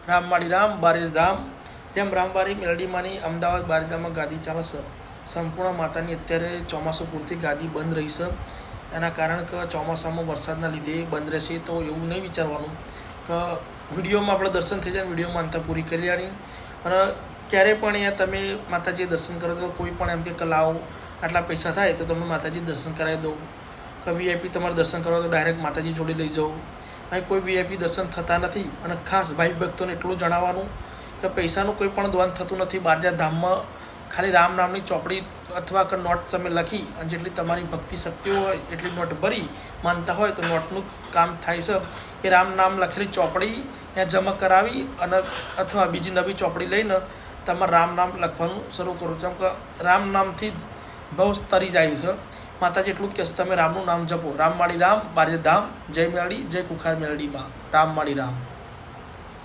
રામવાડી રામ બારેજ ધામ। જેમ રામવાડી મેલડીમાંની અમદાવાદ બારેજામાં ગાદી ચાલે છે, સંપૂર્ણ માતાની અત્યારે ચોમાસું પૂરતી ગાદી બંધ રહી છે। એના કારણ કે ચોમાસામાં વરસાદના લીધે બંધ રહેશે, તો એવું નહીં વિચારવાનું કે વિડીયોમાં આપણે દર્શન થઈ જાય, વિડીયો માનતા પૂરી કરી લેવાની। અને ક્યારે પણ અહીંયા તમે માતાજી દર્શન કરો તો કોઈ પણ એમ કે લાવો આટલા પૈસા થાય તો તમને માતાજી દર્શન કરાવી દઉં, કે વીઆઈપી તમારે દર્શન કરવા તો ડાયરેક્ટ માતાજી જોડે લઈ જાઓ। અહીં કોઈ વીઆઈપી દર્શન થતા નથી। અને ખાસ ભાઈ ભક્તોને એટલું જણાવવાનું કે પૈસાનું કોઈ પણ દ્વાન થતું નથી। બારજા ધામમાં ખાલી રામ નામની ચોપડી અથવા કે નોટ તમે લખી અને જેટલી તમારી ભક્તિ શક્તિ હોય એટલી નોટ ભરી માનતા હોય તો નોટનું કામ થાય છે। એ રામ નામ લખેલી ચોપડી ત્યાં જમા કરાવી અને અથવા બીજી નવી ચોપડી લઈને તમારે રામ નામ લખવાનું શરૂ કરો। જેમ કે રામ નામથી ભવ તરી જાય છે। માતાજી એટલું જ કહેશે તમે રામનું નામ જપો। રામવાડી રામ બારેજ ધામ। જય મેલડી, જય કુખાર મેલડીમાં। રામવાડી રામ।